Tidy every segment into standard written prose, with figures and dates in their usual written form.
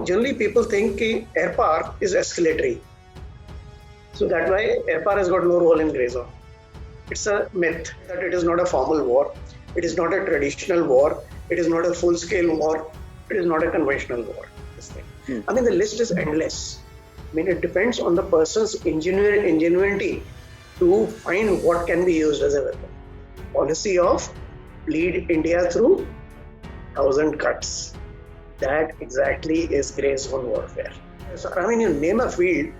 generally people think that air power is escalatory. So that's why air power has got no role in grey zone. It's a myth that it is not a formal war. It is not a traditional war. It is not a full-scale war. It is not a conventional war. This thing. I mean, the list is endless. I mean, it depends on the person's ingenuity to find what can be used as a weapon. Policy of bleed India through 1,000 cuts. That exactly is grey zone warfare. So, I mean, you name a field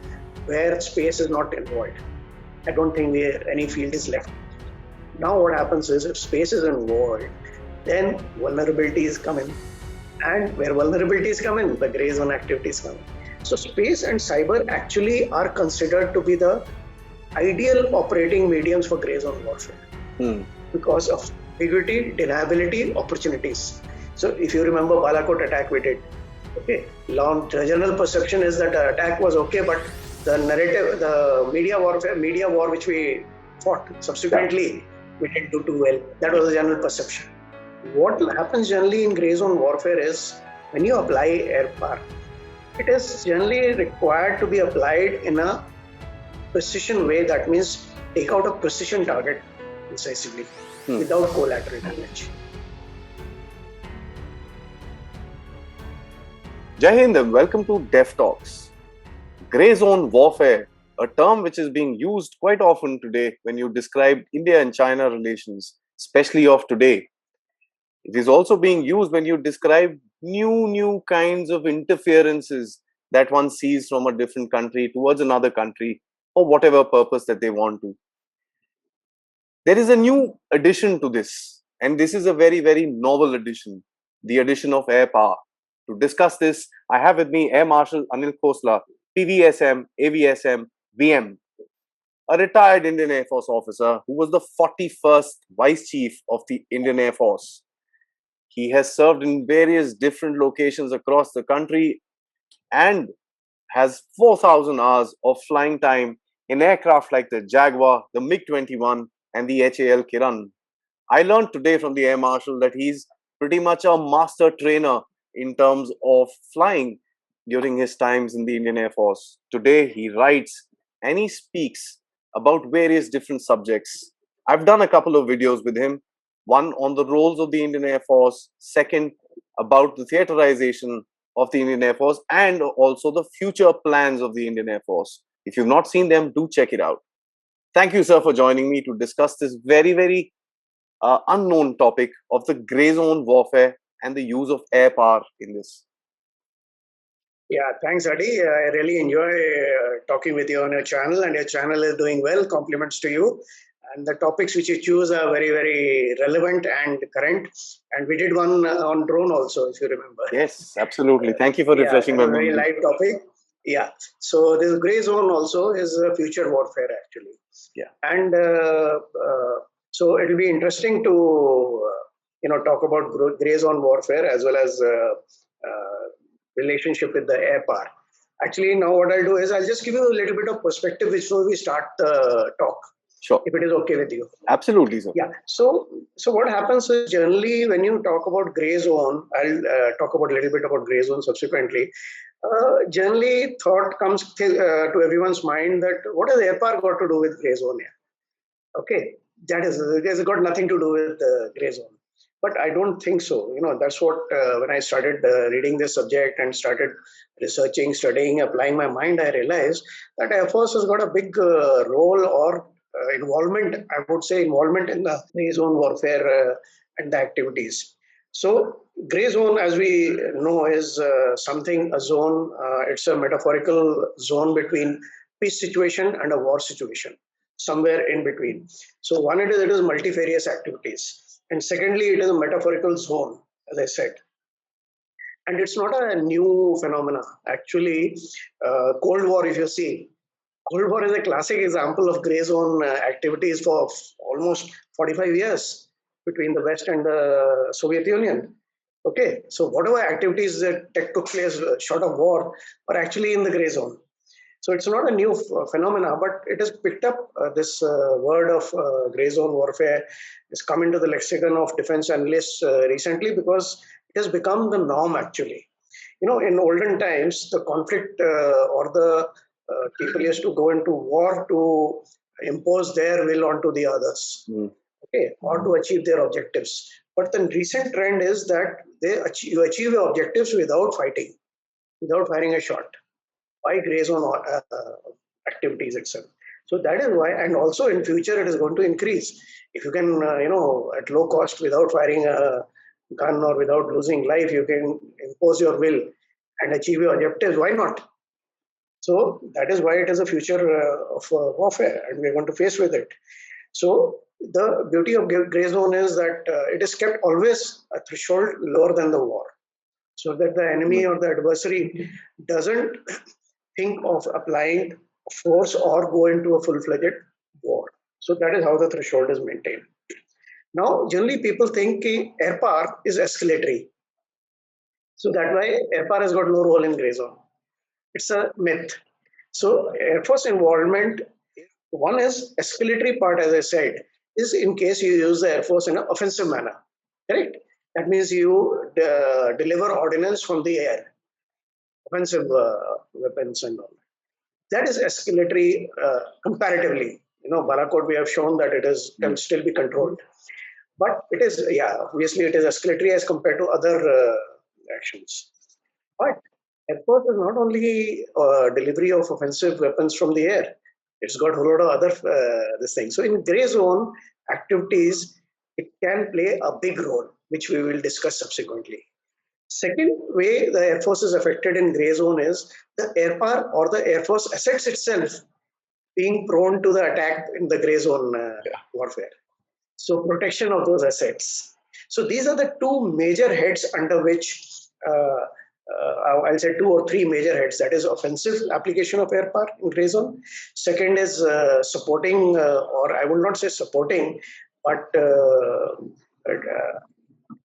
where space is not involved. I don't think any field is left. Now what happens is, if space is involved, then vulnerabilities come in. And where vulnerabilities come in, the grey zone activities come in. So space and cyber actually are considered to be the ideal operating mediums for grey zone warfare because of ambiguity, deniability, opportunities. So if you remember Balakot attack we did, okay, the general perception is that the attack was okay, but the narrative, the media war which we fought subsequently, we didn't do too well. That was the general perception. What happens generally in grey zone warfare is, when you apply air power, it is generally required to be applied in a precision way. That means take out a precision target decisively without collateral damage. Jai Hind and welcome to Dev Talks. Grey zone warfare, a term which is being used quite often today when you describe India and China relations, especially of today. It is also being used when you describe new kinds of interferences that one sees from a different country towards another country for whatever purpose that they want to. There is a new addition to this, and this is a very novel addition, the addition of air power. To discuss this, I have with me Air Marshal Anil Khosla, PVSM, AVSM, VM, a retired Indian Air Force officer who was the 41st Vice Chief of the Indian Air Force. He has served in various different locations across the country and has 4,000 hours of flying time in aircraft like the Jaguar, the MiG-21 and the HAL Kiran. I learned today from the Air Marshal that he's pretty much a master trainer in terms of flying during his times in the Indian Air Force. Today he writes and he speaks about various different subjects. I've done a couple of videos with him. One on the roles of the Indian Air Force, second about the theaterization of the Indian Air Force, and also the future plans of the Indian Air Force. If you've not seen them, do check it out. Thank you, sir, for joining me to discuss this very unknown topic of the grey zone warfare and the use of air power in this. Yeah, thanks, Aadi. I really enjoy talking with you on your channel, and your channel is doing well. Compliments to you. And the topics which you choose are very relevant and current. And we did one on drone also, if you remember. Yes, absolutely. Thank you for refreshing my memory. Very live topic. Yeah. So this grey zone also is a future warfare actually. Yeah. And so it will be interesting to talk about grey zone warfare as well as relationship with the air power. Actually, now what I'll do is I'll just give you a little bit of perspective before we start the talk. Sure. If it is okay with you. Absolutely, sir. Yeah. So what happens is, generally when you talk about grey zone, I'll talk about a little bit about grey zone subsequently. Generally, thought comes to everyone's mind that what has air power got to do with grey zone here? Okay, it has got nothing to do with grey zone. But I don't think so. That's what when I started reading this subject and started researching, studying, applying my mind, I realized that Air Force has got a big role or involvement, I would say involvement in the grey zone warfare and the activities. So grey zone, as we know, is a zone, it's a metaphorical zone between peace situation and a war situation, somewhere in between. So one, it is multifarious activities. And secondly, it is a metaphorical zone, as I said. And it's not a new phenomena. Actually, Cold War, if you see, Cold War is a classic example of grey zone activities for almost 45 years between the West and the Soviet Union. Okay, so whatever activities that took place short of war are actually in the grey zone. So it's not a new phenomena, but it has picked up this word of grey zone warfare has come into the lexicon of defense analysts recently because it has become the norm actually. In olden times, the conflict or the people used to go into war to impose their will onto the others, okay, or to achieve their objectives. But the recent trend is that you achieve your objectives without fighting, without firing a shot, by gray zone activities itself. So that is why, and also in future it is going to increase. If you can, at low cost, without firing a gun or without losing life, you can impose your will and achieve your objectives. Why not? So that is why it is a future of warfare, and we are going to face with it. So the beauty of gray zone is that it is kept always a threshold lower than the war, so that the enemy or the adversary doesn't think of applying force or go into a full-fledged war. So that is how the threshold is maintained. Now, generally people think air power is escalatory. So that why air power has got no role in gray zone. It's a myth. So Air Force involvement, one is escalatory part, as I said, is in case you use the Air Force in an offensive manner. Correct? That means you deliver ordnance from the air, offensive weapons and all. That is escalatory comparatively. Balakot, we have shown that can still be controlled. But it is, obviously it is escalatory as compared to other actions. But Air Force is not only delivery of offensive weapons from the air. It's got a whole lot of other this thing. So in gray zone activities, it can play a big role, which we will discuss subsequently. Second way the Air Force is affected in gray zone is the air power or the Air Force assets itself being prone to the attack in the gray zone warfare. So protection of those assets. So these are the two major heads under which I'll say two or three major heads. That is offensive application of air power in gray zone. Second is supporting, or I will not say supporting, but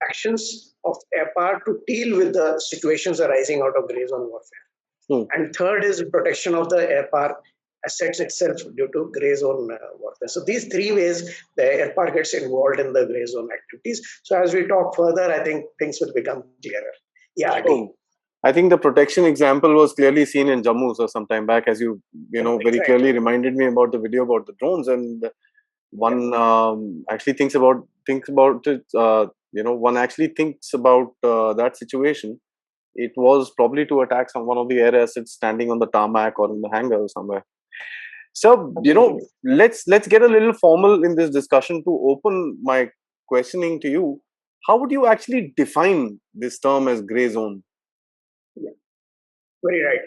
actions of air power to deal with the situations arising out of gray zone warfare. And third is protection of the air power assets itself due to gray zone warfare. So these three ways the air power gets involved in the gray zone activities. So as we talk further, I think things will become clearer. Yeah, Aadi. I think the protection example was clearly seen in Jammu so some time back, as you very clearly reminded me about the video about the drones, and one actually thinks about it. One actually thinks about that situation. It was probably to attack one of the air assets standing on the tarmac or in the hangar or somewhere. So let's get a little formal in this discussion. To open my questioning to you, how would you actually define this term as gray zone? Yeah, very right.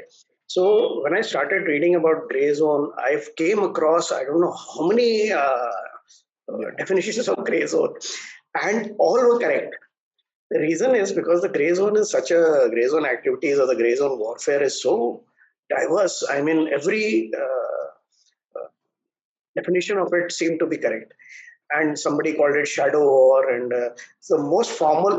So when I started reading about gray zone, I came across I don't know how many definitions of gray zone, and all were correct. The reason is because the gray zone is such a gray zone activities or the gray zone warfare is so diverse. I mean, every definition of it seemed to be correct. And somebody called it shadow war. And the most formal,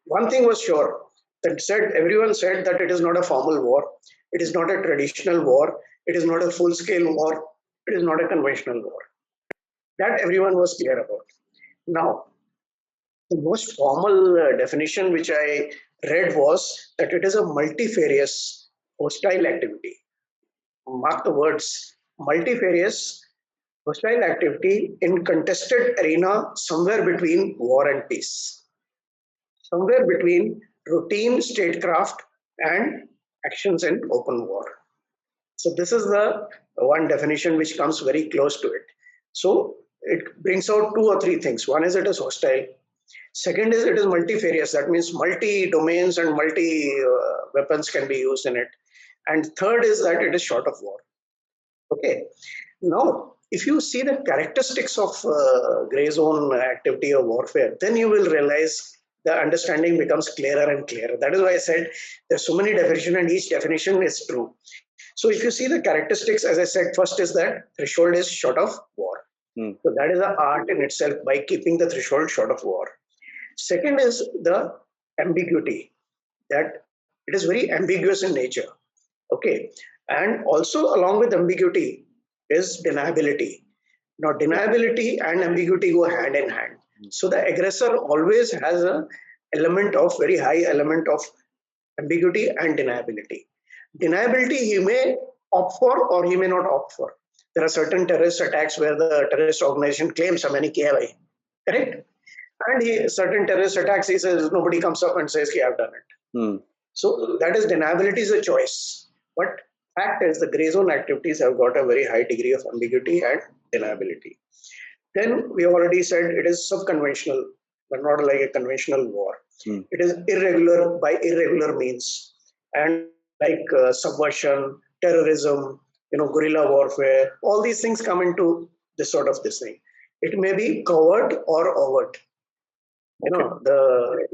one thing was sure, that everyone said that it is not a formal war, it is not a traditional war, it is not a full-scale war, it is not a conventional war. That everyone was clear about. Now, the most formal definition which I read was that it is a multifarious hostile activity. Mark the words, multifarious hostile activity in contested arena somewhere between war and peace. Somewhere between routine statecraft and actions in open war. So this is the one definition which comes very close to it. So it brings out two or three things. One is it is hostile. Second is it is multifarious. That means multi-domains and multi-weapons can be used in it. And third is that it is short of war. Okay. Now, if you see the characteristics of gray zone activity or warfare, then you will realize the understanding becomes clearer and clearer. That is why I said there's so many definitions and each definition is true. So if you see the characteristics, as I said, first is that threshold is short of war. So that is an art in itself by keeping the threshold short of war. Second is the ambiguity, that it is very ambiguous in nature. Okay. And also along with ambiguity is deniability. Now, deniability and ambiguity go hand in hand. So the aggressor always has an element of very high element of ambiguity and deniability. Deniability he may opt for or he may not opt for. There are certain terrorist attacks where the terrorist organization claims हमने किया है भाई, correct? And certain terrorist attacks he says nobody comes up and says I've done it. So that is deniability is a choice. But fact is the gray zone activities have got a very high degree of ambiguity and deniability. Then we already said it is subconventional, but not like a conventional war. It is irregular by irregular means, and like subversion, terrorism, guerrilla warfare. All these things come into this sort of this thing. It may be covert or overt. The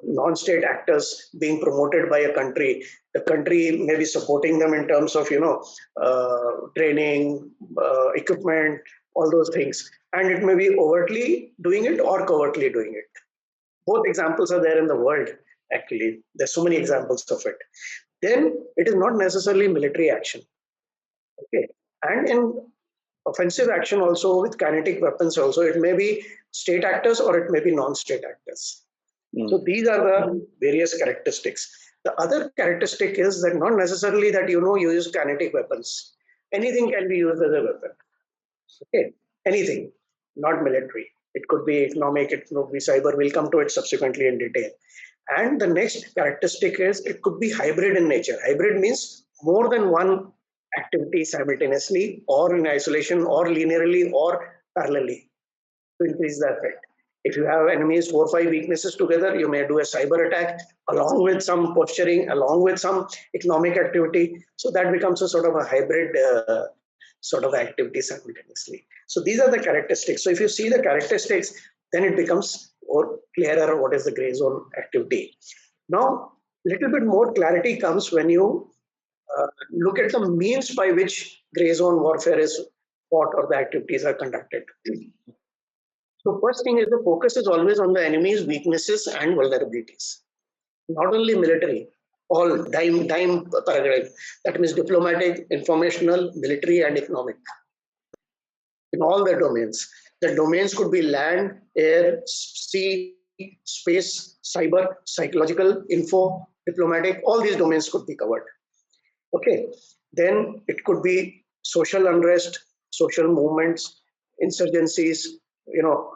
non-state actors being promoted by a country, the country may be supporting them in terms of training, equipment, all those things, and it may be overtly doing it or covertly doing it. Both examples are there in the world. Actually, there's so many examples of it. Then it is not necessarily military action. Okay, and in offensive action also with kinetic weapons also, it may be state actors or it may be non-state actors. So these are the various characteristics. The other characteristic is that not necessarily that you use kinetic weapons. Anything can be used as a weapon. Okay, anything, not military. It could be economic, it could be cyber. We'll come to it subsequently in detail. And the next characteristic is it could be hybrid in nature. Hybrid means more than one activity simultaneously or in isolation or linearly or parallelly to increase the effect. If you have enemies 4 or 5 weaknesses together, you may do a cyber attack along with some posturing, along with some economic activity. So that becomes a sort of a hybrid sort of activity simultaneously. So these are the characteristics. So if you see the characteristics, then it becomes more clearer what is the gray zone activity. Now, little bit more clarity comes when you look at the means by which gray zone warfare is fought or the activities are conducted. So first thing is the focus is always on the enemy's weaknesses and vulnerabilities. Not only military, all dime paradigm. That means diplomatic, informational, military, and economic. In all the domains. The domains could be land, air, sea, space, cyber, psychological, info, diplomatic. All these domains could be covered. Okay. Then it could be social unrest, social movements, insurgencies,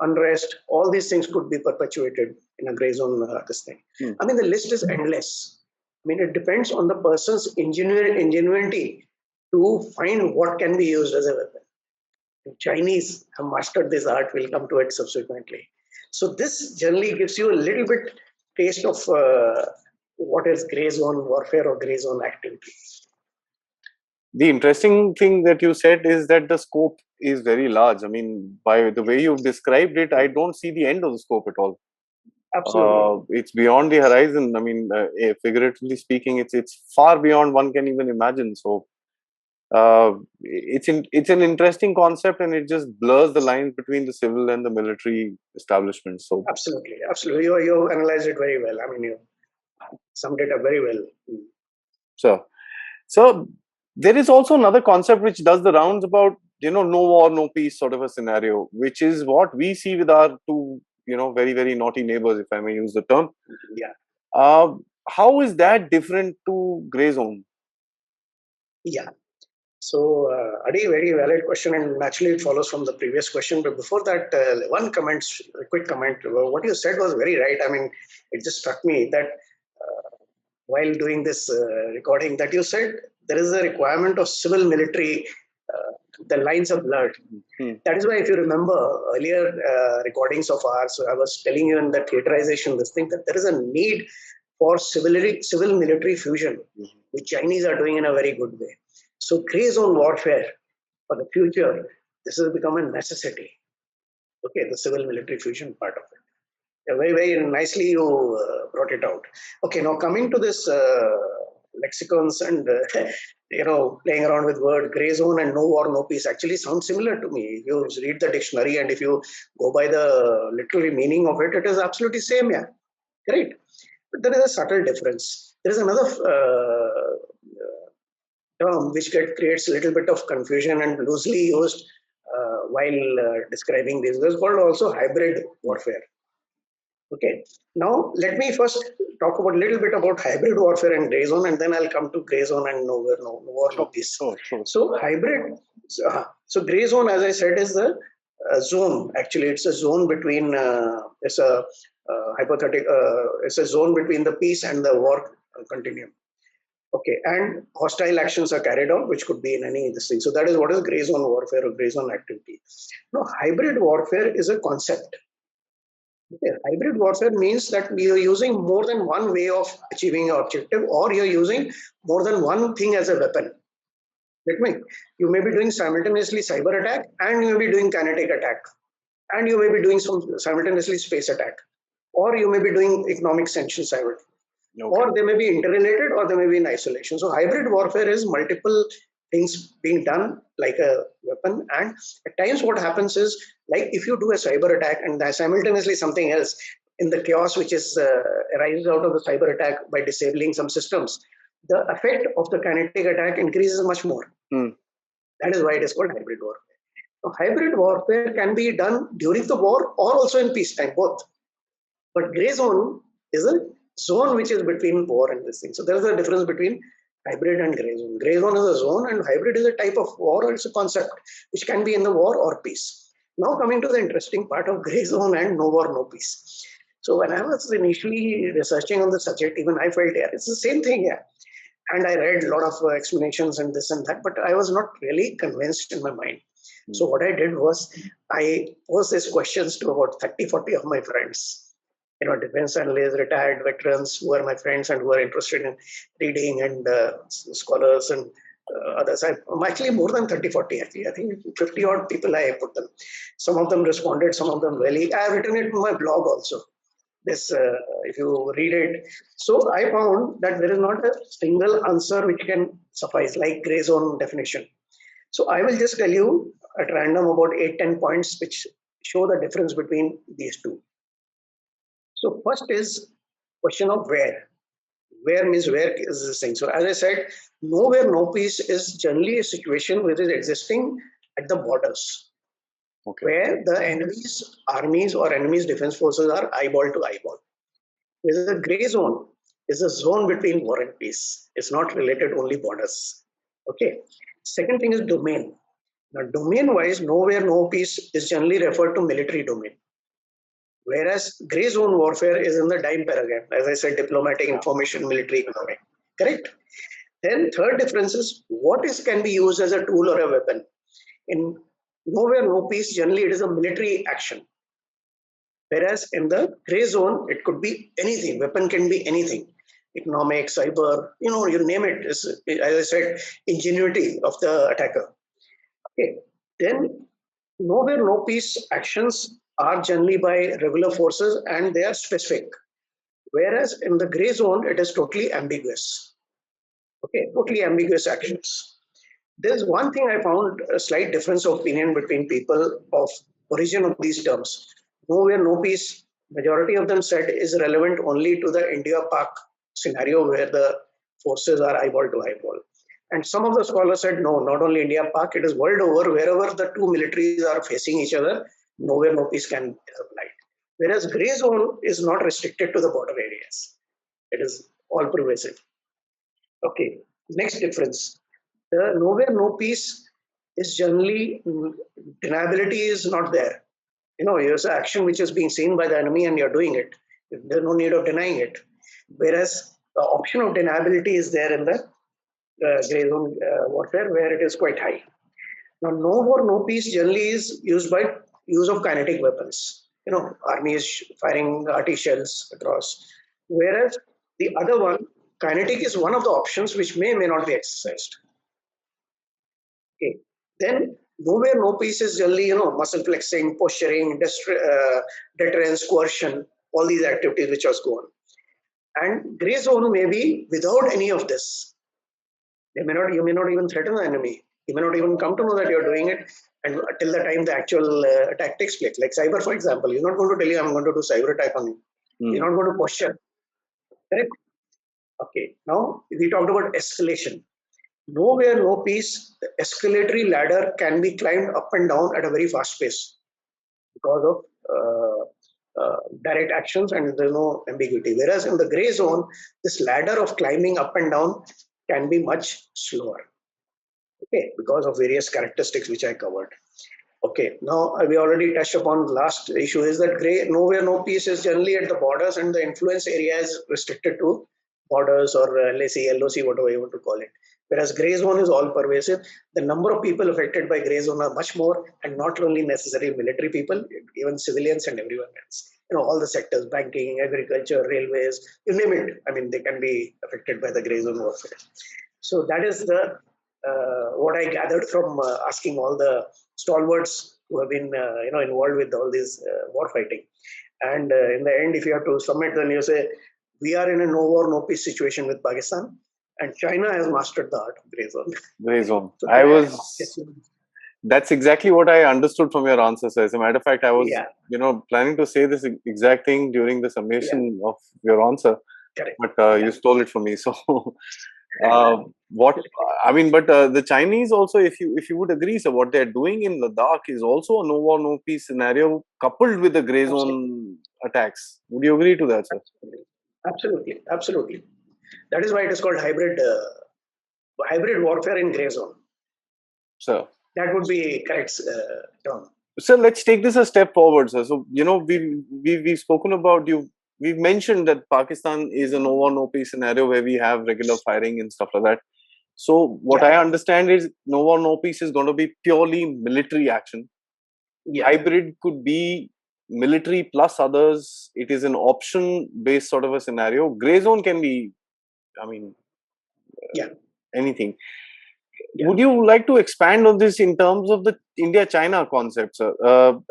unrest. All these things could be perpetuated in a gray zone. This thing. I mean, the list is endless. I mean, it depends on the person's ingenuity to find what can be used as a weapon. The Chinese have mastered this art. We'll come to it subsequently. So this generally gives you a little bit taste of what is gray zone warfare or gray zone activity. The interesting thing that you said is that the scope is very large. I mean, by the way you've described it, I don't see the end of the scope at all. Absolutely. It's beyond the horizon. I mean, figuratively speaking, it's far beyond one can even imagine. So it's an interesting concept, and it just blurs the lines between the civil and the military establishments. So absolutely, you analyzed it very well. I mean, you summed it up very well. So there is also another concept which does the rounds about no war, no peace sort of a scenario, which is what we see with our two very, very naughty neighbors, if I may use the term. Yeah. How is that different to gray zone? Yeah. So, Adi, very valid question, and naturally it follows from the previous question. But before that, one comment, a quick comment. What you said was very right. I mean, it just struck me that while doing this recording, that you said there is a requirement of civil military. The lines are blurred. That is why, if you remember earlier recordings of ours, I was telling you in the theaterization, this thing that there is a need for civil military fusion, which Chinese are doing in a very good way. So gray zone warfare for the future, this has become a necessity. Okay, the civil military fusion part of it. Yeah, very, very nicely you brought it out. Okay, now coming to this lexicons and playing around with word gray zone and no war, no peace actually sounds similar to me. If you read the dictionary and if you go by the literary meaning of it, it is absolutely same. Yeah, great. But there is a subtle difference. There is another term which creates a little bit of confusion and loosely used while describing this. This is called also hybrid warfare. Okay. Now, let me first talk about a little bit about hybrid warfare and gray zone, and then I'll come to gray zone and nowhere, no war, no peace. Sure. So, hybrid, so gray zone, as I said, is the zone. Actually, it's a zone between, it's a hypothetical, it's a zone between the peace and the war continuum. Okay, and hostile actions are carried out, which could be in any of this thing. So that is what is gray zone warfare or gray zone activity. Now, hybrid warfare is a concept. Okay. Hybrid warfare means that you're using more than one way of achieving your objective, or you're using more than one thing as a weapon. Get me? You may be doing simultaneously cyber attack, and you may be doing kinetic attack, and you may be doing some simultaneously space attack, or you may be doing economic sanctions simultaneously. Okay. Or they may be interrelated, or they may be in isolation. So hybrid warfare is multiple things being done like a weapon. And at times what happens is, like if you do a cyber attack and simultaneously something else in the chaos which is arises out of the cyber attack by disabling some systems, the effect of the kinetic attack increases much more. That is why it is called hybrid warfare. Now, hybrid warfare can be done during the war or also in peacetime, both. But gray zone is a zone which is between war and this thing. So there is a difference between hybrid and gray zone. Gray zone is a zone and hybrid is a type of war, or it's a concept which can be in the war or peace. Now coming to the interesting part of gray zone and no war, no peace. So when I was initially researching on the subject, even I felt, yeah, it's the same thing, yeah. And I read a lot of explanations and this and that, but I was not really convinced in my mind. So what I did was I posed these questions to about 30, 40 of my friends. Defense analysts, retired veterans who are my friends and who are interested in reading, and scholars and others. I'm actually more than 30, 40 actually. I think 50 odd people I put them. Some of them responded, some of them really. I have written it in my blog also. This, if you read it. So I found that there is not a single answer which can suffice, like gray zone definition. So I will just tell you at random about 8-10 points which show the difference between these two. So first is question of where. Where means where is this thing? So as I said, nowhere, no peace is generally a situation which is existing at the borders, where the enemy's armies or enemy's defense forces are eyeball to eyeball. Whereas the gray zone is a zone between war and peace. It's not related only borders. Okay. Second thing is domain. Now, domain-wise, nowhere, no peace is generally referred to military domain. Whereas gray zone warfare is in the dime paradigm, as I said, diplomatic, information, military, economic. Correct? Then third difference is what can be used as a tool or a weapon. In nowhere, no peace, generally it is a military action. Whereas in the gray zone, it could be anything. Weapon can be anything. Economic, cyber, you name it. As I said, ingenuity of the attacker. Okay. Then nowhere, no peace actions are generally by regular forces and they are specific. Whereas in the gray zone, it is totally ambiguous. Okay, totally ambiguous actions. There's one thing I found a slight difference of opinion between people of origin of these terms. Nowhere, no peace, majority of them said is relevant only to the India-Pak scenario where the forces are eyeball to eyeball. And some of the scholars said, no, not only India-Pak, it is world over, wherever the two militaries are facing each other, nowhere, no peace can be applied. Whereas gray zone is not restricted to the border areas. It is all pervasive. Okay, next difference. The nowhere, no peace is generally, deniability is not there. Here's an action which is being seen by the enemy and you're doing it. There's no need of denying it. Whereas the option of deniability is there in the gray zone warfare where it is quite high. Now, no war, no peace generally is used by use of kinetic weapons. Armies firing arty shells across. Whereas the other one, kinetic is one of the options which may not be exercised. Okay. Then nowhere, no peace is generally, muscle flexing, posturing, deterrence, coercion, all these activities which was going on. And gray zone may be without any of this. You may not even threaten the enemy. You may not even come to know that you're doing it and till the time the actual attack takes place. Like cyber, for example, you're not going to tell you, I'm going to do cyber attack on you. You're not going to posture. Correct? Okay. Now, we talked about escalation. Nowhere, no peace, the escalatory ladder can be climbed up and down at a very fast pace because of direct actions and there's no ambiguity. Whereas in the gray zone, this ladder of climbing up and down can be much slower. Okay, because of various characteristics which I covered. Okay, now we already touched upon the last issue is that gray nowhere no peace is generally at the borders and the influence area is restricted to borders or LAC, LOC, whatever you want to call it. Whereas gray zone is all pervasive. The number of people affected by gray zone are much more, and not only necessarily military people, even civilians and everyone else. All the sectors, banking, agriculture, railways, you name it. I mean, they can be affected by the gray zone warfare. So that is the what I gathered from asking all the stalwarts who have been involved with all this war fighting. And in the end, if you have to sum it, then you say we are in a no war, no peace situation with Pakistan, and China has mastered the art of gray zone. Gray zone. So that's exactly what I understood from your answer. So as a matter of fact, I was, planning to say this exact thing during the summation of your answer, correct. But you stole it from me. So, the Chinese also, if you would agree, so what they're doing in Ladakh is also a no war, no peace scenario coupled with the gray zone attacks. Would you agree to that, sir? Absolutely. That is why it is called hybrid warfare in gray zone. Sir, that would be correct term. So let's take this a step forward, sir. So we've spoken about we've mentioned that Pakistan is a no war, no peace scenario where we have regular firing and stuff like that. So what I understand is no war, no peace is going to be purely military action. Hybrid could be military plus others. It is an option-based sort of a scenario. Gray zone can be, anything. Would you like to expand on this in terms of the India-China concept, sir?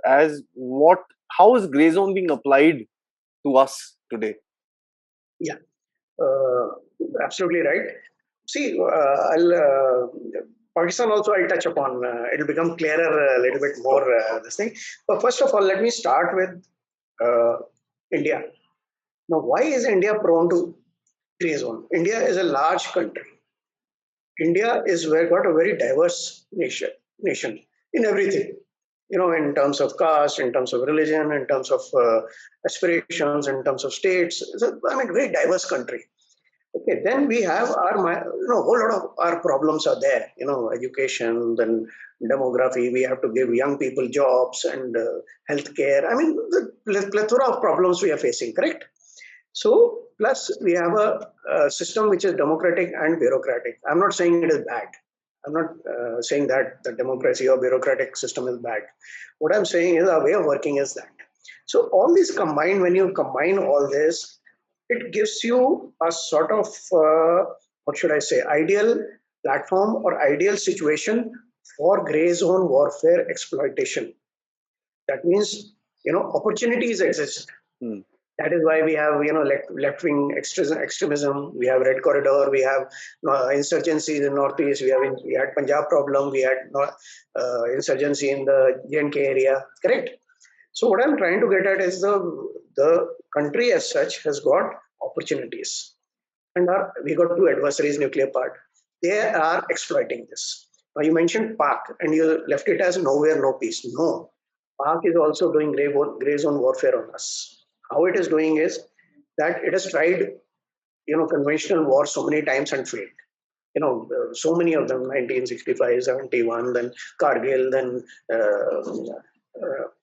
How is gray zone being applied to us today? Yeah, absolutely right. See, Pakistan also I'll touch upon. It'll become clearer a little bit more this thing. But first of all, let me start with India. Now, why is India prone to gray zone? India is a large country. India is got a very diverse nation in everything. In terms of caste, in terms of religion, in terms of aspirations, in terms of states. Very diverse country. Okay, then we have our, a whole lot of our problems are there. Education, then demography. We have to give young people jobs and healthcare. The plethora of problems we are facing. Correct. So, plus we have a system which is democratic and bureaucratic. I'm not saying it is bad. I'm not saying that the democracy or bureaucratic system is bad. What I'm saying is our way of working is that. So all these combined, when you combine all this, it gives you a sort of, ideal platform or ideal situation for gray zone warfare exploitation. That means, opportunities exist. That is why we have, left-wing extremism. We have Red Corridor. We have insurgencies in Northeast. We had Punjab problem. We had insurgency in the J&K area. Correct. So what I'm trying to get at is the country as such has got opportunities, and we got two adversaries, nuclear part. They are exploiting this. Now you mentioned Pak, and you left it as nowhere, no peace. No, Pak is also doing gray zone warfare on us. How it is doing is that it has tried, conventional war so many times and failed. So many of them, 1965, 71, then Kargil, then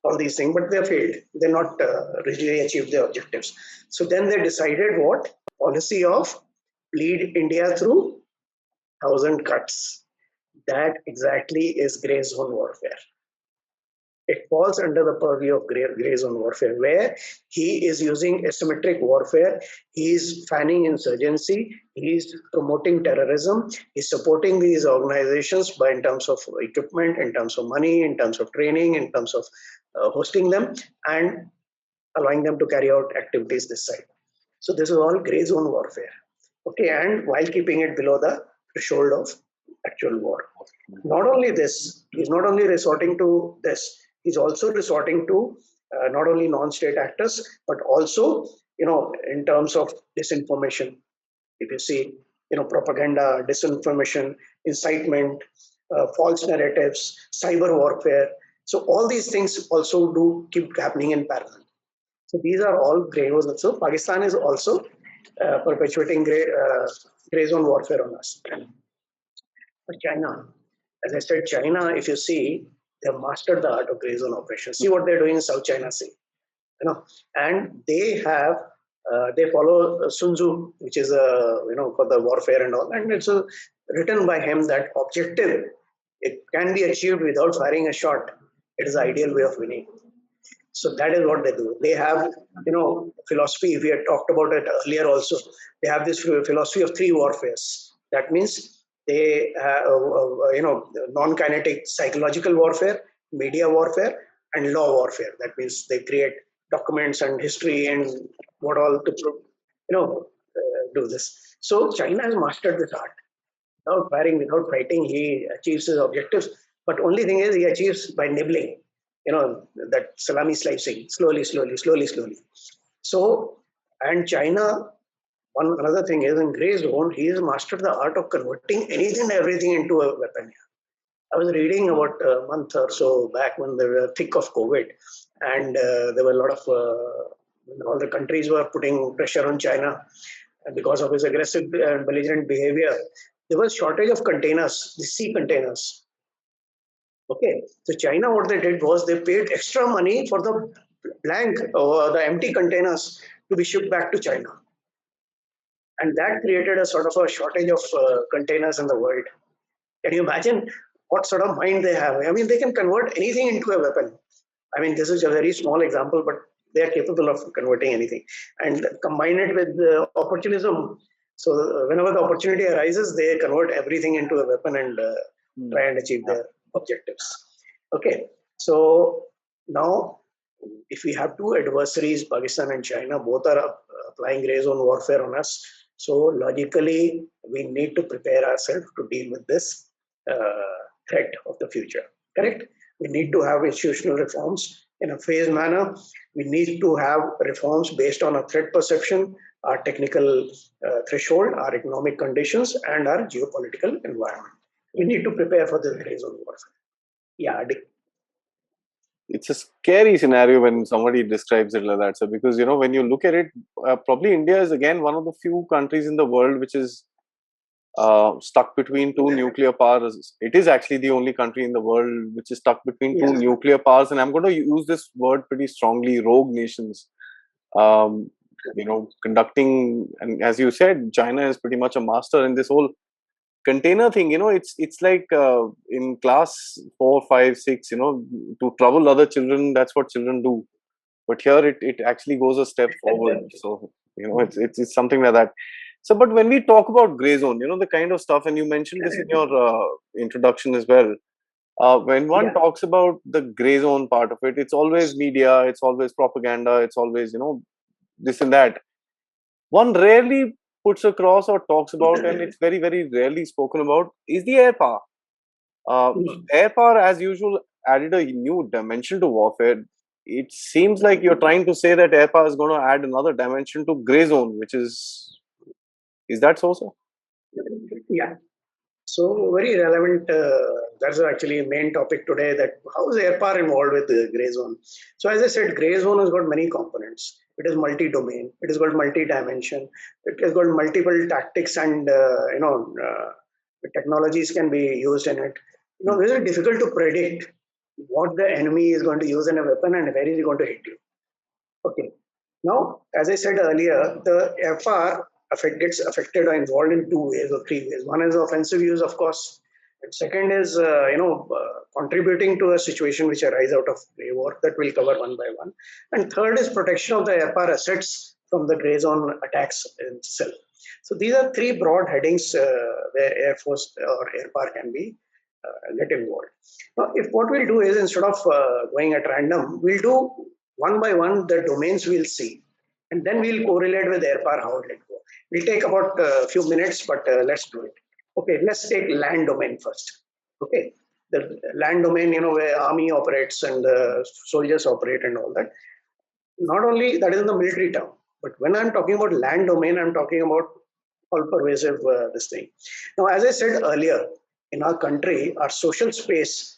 all these things, but they failed. They not really achieved their objectives. So then they decided what? Policy of bleed India through 1,000 cuts. That exactly is gray zone warfare. It falls under the purview of gray zone warfare, where he is using asymmetric warfare. He is fanning insurgency. He is promoting terrorism. He is supporting these organizations in terms of equipment, in terms of money, in terms of training, in terms of hosting them, and allowing them to carry out activities this side. So this is all gray zone warfare. Okay, and while keeping it below the threshold of actual war. Not only this, he's not only resorting to this. He's also resorting to not only non-state actors, but also, in terms of disinformation. If you see, propaganda, disinformation, incitement, false narratives, cyber warfare. So all these things also do keep happening in parallel. So these are all gray zones. So Pakistan is also perpetuating gray zone warfare on us. But China, as I said, China, if you see, they have mastered the art of gray zone operations. See what they're doing in South China Sea, and they follow Sun Tzu, which is for the warfare and all, and it's written by him that objective it can be achieved without firing a shot. It is the ideal way of winning. So that is what they do. They have, philosophy. We had talked about it earlier also. They have this philosophy of three warfares. That means they have, non-kinetic psychological warfare, media warfare, and law warfare. That means they create documents and history and what all to, do this. So China has mastered this art. Without firing, without fighting, he achieves his objectives. But only thing is, he achieves by nibbling, that salami slicing, slowly, slowly, slowly, slowly. So, and China, another thing is in gray zone, he has mastered the art of converting anything and everything into a weapon. I was reading about a month or so back when they were thick of COVID, and there were a lot of all the countries were putting pressure on China because of his aggressive and belligerent behavior. There was shortage of containers, the sea containers. Okay, so China, what they did was they paid extra money for the blank or the empty containers to be shipped back to China, and that created a sort of a shortage of containers in the world. Can you imagine what sort of mind they have? I mean, they can convert anything into a weapon. I mean, this is a very small example, but they are capable of converting anything, and combine it with opportunism. So whenever the opportunity arises, they convert everything into a weapon and try and achieve their objectives. Okay, so now if we have two adversaries, Pakistan and China, both are applying gray zone warfare on us. So logically, we need to prepare ourselves to deal with this threat of the future. Correct? We need to have institutional reforms in a phased manner. We need to have reforms based on a threat perception, our technical threshold, our economic conditions, and our geopolitical environment. We need to prepare for this gray zone warfare. Yeah, Aadi. It's a scary scenario when somebody describes it like that. So, because when you look at it, probably India is again one of the few countries in the world which is stuck between two nuclear powers. It is actually the only country in the world which is stuck between two nuclear powers, and I'm going to use this word pretty strongly: rogue nations. Conducting, and as you said, China is pretty much a master in this whole container thing. It's like in class 4, 5, 6. To trouble other children, that's what children do. But here it actually goes a step forward. So it's something like that. So, but when we talk about gray zone, the kind of stuff, and you mentioned this in your introduction as well. When one talks about the gray zone part of it, it's always media, it's always propaganda, it's always this and that. One rarely puts across or talks about, and it's very, very rarely spoken about, is the air power. Air power, as usual, added a new dimension to warfare. It seems like you're trying to say that air power is going to add another dimension to gray zone, which is that so, sir? Yeah. So very relevant. That's actually a main topic today. That how is air power involved with the gray zone? So as I said, gray zone has got many components. It is multi-domain. It has got multi-dimension. It has got multiple tactics and technologies can be used in it. It's very difficult to predict what the enemy is going to use in a weapon and where is he going to hit you. Okay. Now, as I said earlier, the FR gets affected or involved in two ways or three ways. One is offensive use, of course. And second is, contributing to a situation which arises out of gray war that we'll cover one by one. And third is protection of the FR assets from the gray zone attacks itself. So these are three broad headings where Air Force or air power can be get involved. Now, if what we'll do is instead of going at random, we'll do one by one the domains we'll see, and then we'll correlate with air power how it will go. We'll take about a few minutes, but let's do it. Okay, let's take land domain first. Okay, the land domain, where army operates and soldiers operate and all that. Not only that is in the military term, but when I'm talking about land domain, I'm talking about all pervasive this thing. Now, as I said earlier, in our country, our social space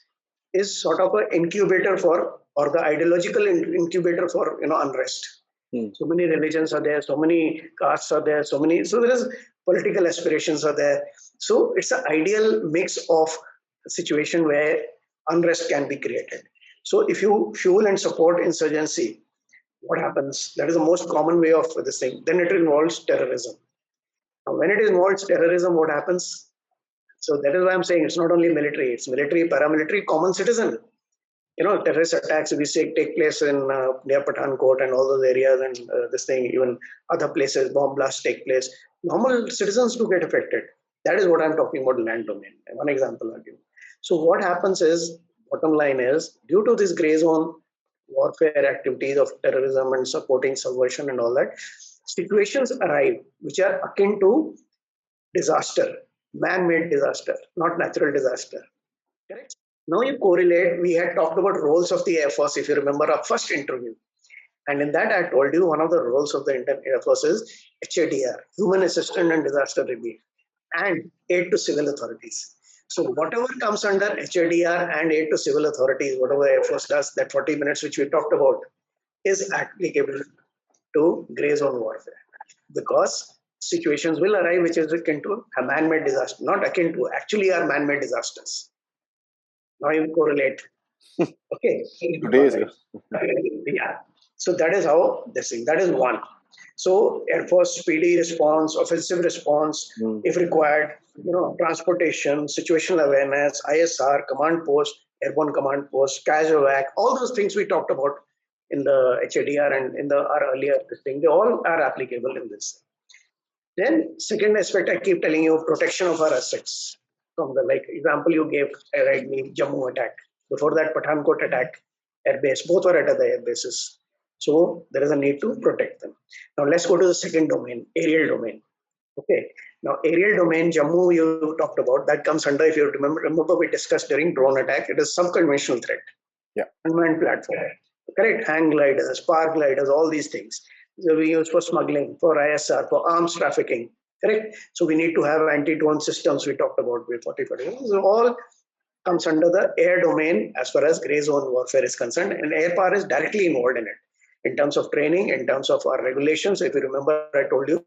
is sort of an incubator for, or the ideological incubator for, unrest. So many religions are there, so many castes are there, so there is political aspirations are there. So it's an ideal mix of a situation where unrest can be created. So if you fuel and support insurgency, what happens? That is the most common way of this thing. Then it involves terrorism. Now, when it involves terrorism, what happens? So that is why I'm saying it's not only military, it's military, paramilitary, common citizen. Terrorist attacks we say take place in near Pathankot and all those areas, and this thing, even other places, bomb blasts take place. Normal citizens do get affected. That is what I'm talking about, land domain. One example I'll give. So what happens is, bottom line is, due to this gray zone warfare activities of terrorism and supporting subversion and all that, situations arrive which are akin to disaster, man-made disaster, not natural disaster. Correct? Now you correlate, we had talked about roles of the Air Force, if you remember our first interview. And in that, I told you one of the roles of the Air Force is HADR, Human Assistance and Disaster Relief, and aid to civil authorities. So whatever comes under HADR and aid to civil authorities, whatever Air Force does, that 40 minutes which we talked about, is applicable to gray zone warfare. Because situations will arise which is akin to a man-made disaster, not akin to, actually are man-made disasters. Now you correlate. Okay. Yeah. So that is how this thing, that is one. So Air Force speedy response, offensive response, if required, transportation, situational awareness, ISR, command post, airborne command post, CASUVAC, all those things we talked about in the HADR and in our earlier thing, they all are applicable in this. Then second aspect, I keep telling you, protection of our assets. From the example you gave, right, Jammu attack. Before that, Pathankot attack, airbase, both were at the air bases. So there is a need to protect them. Now let's go to the second domain, aerial domain. Okay. Now aerial domain, Jammu you talked about, that comes under, if you remember we discussed during drone attack, it is sub-conventional threat. Yeah. Unmanned platform. Correct. Hang gliders, spark gliders, all these things. So we use for smuggling, for ISR, for arms trafficking. Correct. So we need to have anti-drone systems we talked about with 40. So all comes under the air domain as far as gray zone warfare is concerned, and air power is directly involved in it. In terms of training, in terms of our regulations, if you remember, I told you,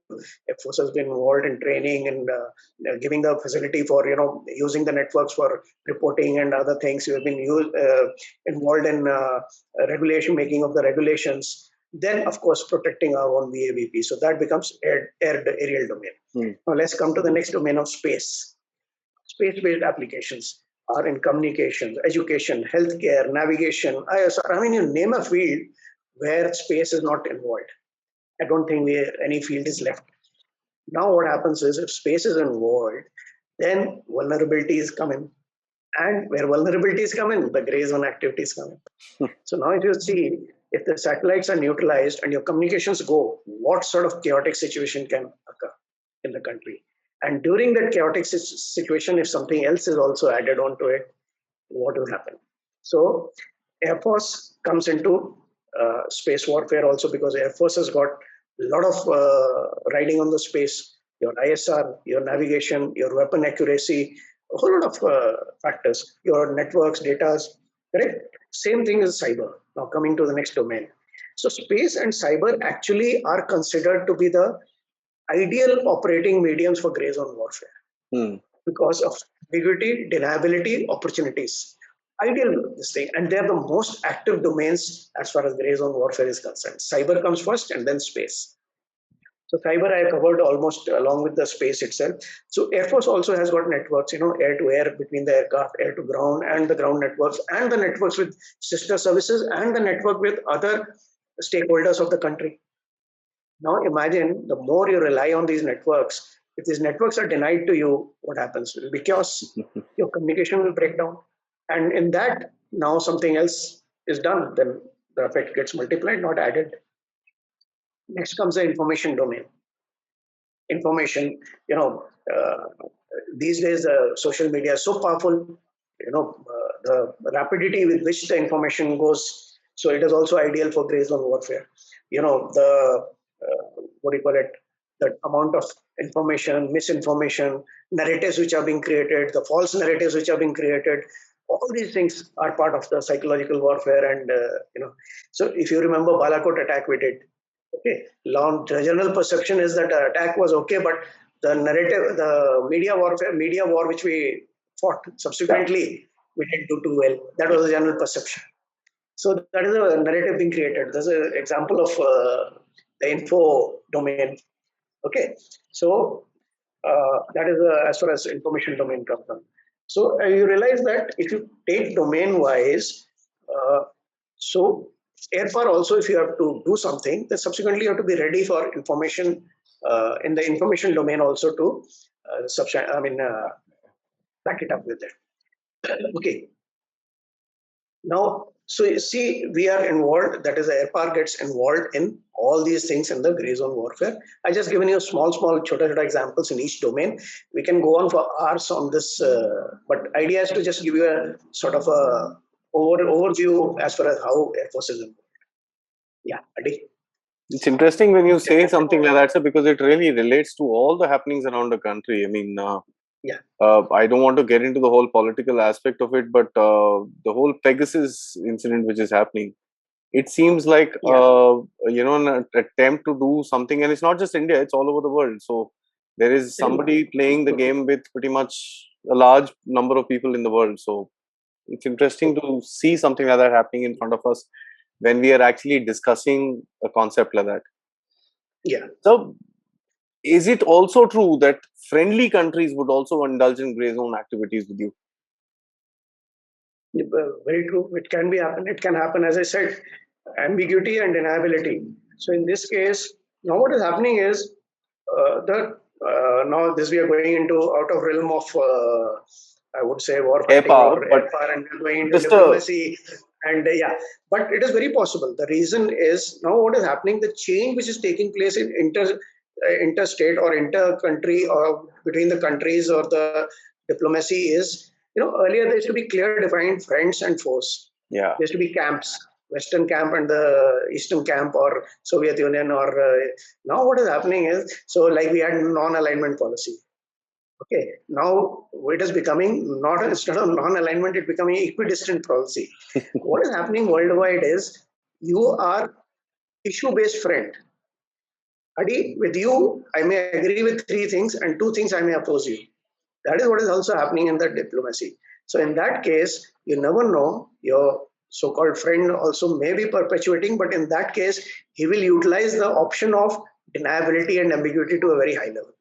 Air Force has been involved in training and giving the facility for using the networks for reporting and other things. We have been involved in regulation, making of the regulations. Then, of course, protecting our own VAVP. So that becomes aerial domain. Now let's come to the next domain of space. Space-based applications are in communications, education, healthcare, navigation, ISR. I mean, you name a field where space is not involved. I don't think any field is left. Now what happens is, if space is involved, then vulnerabilities come in. And where vulnerabilities come in, the gray zone activities come in. So now if you see, if the satellites are neutralized and your communications go, what sort of chaotic situation can occur in the country? And during that chaotic situation, if something else is also added onto it, what will happen? So Air Force comes into space warfare also, because Air Force has got a lot of riding on the space, your ISR, your navigation, your weapon accuracy, a whole lot of factors, your networks, data, correct? Same thing is cyber. Now coming to the next domain. So space and cyber actually are considered to be the ideal operating mediums for gray zone warfare because of ambiguity, deniability, opportunities. Ideal this thing, and they are the most active domains as far as gray zone warfare is concerned. Cyber comes first and then space. So cyber I covered almost along with the space itself. So Air Force also has got networks, air to air between the aircraft, air to ground, and the ground networks, and the networks with sister services, and the network with other stakeholders of the country. Now imagine, the more you rely on these networks, if these networks are denied to you, what happens? It will be chaos. Your communication will break down. And in that, now something else is done, then the effect gets multiplied, not added. Next comes the information domain. Information, these days social media is so powerful, the rapidity with which the information goes. So it is also ideal for gray zone warfare. What do you call it? The amount of information, misinformation, narratives which are being created, the false narratives which are being created, all these things are part of the psychological warfare. And so if you remember Balakot attack we did, Okay, the general perception is that the attack was okay, but the narrative, the media war which we fought subsequently, we didn't do too well. That was the general perception. So that is a narrative being created. There's an example of the info domain. Okay, so that is as far as information domain comes on. So you realize that if you take domain wise, so airfar also, if you have to do something, then subsequently you have to be ready for information in the information domain also to back it up with it. Okay. Now, so you see, we are involved, that is, the airpar gets involved in all these things in the gray zone warfare. I just given you small chota examples in each domain. We can go on for hours on this, but idea is to just give you a sort of a overview as far as how Air Force is involved. Yeah, Adi. It's interesting when you say something like that, sir, because it really relates to all the happenings around the country. I mean, Yeah. I don't want to get into the whole political aspect of it, but the whole Pegasus incident which is happening, it seems like an attempt to do something, and it's not just India; it's all over the world. So there is somebody playing the game with pretty much a large number of people in the world. So it's interesting to see something like that happening in front of us when we are actually discussing a concept like that. Yeah. So, is it also true that friendly countries would also indulge in gray zone activities with you? Very true. It can be happen. It can happen, as I said, ambiguity and deniability. So in this case, now what is happening is now this we are going into out of realm of I would say war fighting or air power, and we're going into diplomacy. And but it is very possible. The reason is now what is happening, the change which is taking place in interstate or inter-country or between the countries or the diplomacy is, earlier there used to be clear defined friends and foes. Yeah. There used to be camps, Western camp and the Eastern camp or Soviet Union or now what is happening is, so like we had non-alignment policy. Okay, now it is becoming not instead of non-alignment, it becoming equidistant policy. What is happening worldwide is you are issue-based friend. Adi, with you, I may agree with 3 things and 2 things I may oppose you. That is what is also happening in the diplomacy. So in that case, you never know, your so-called friend also may be perpetuating, but in that case, he will utilize the option of deniability and ambiguity to a very high level.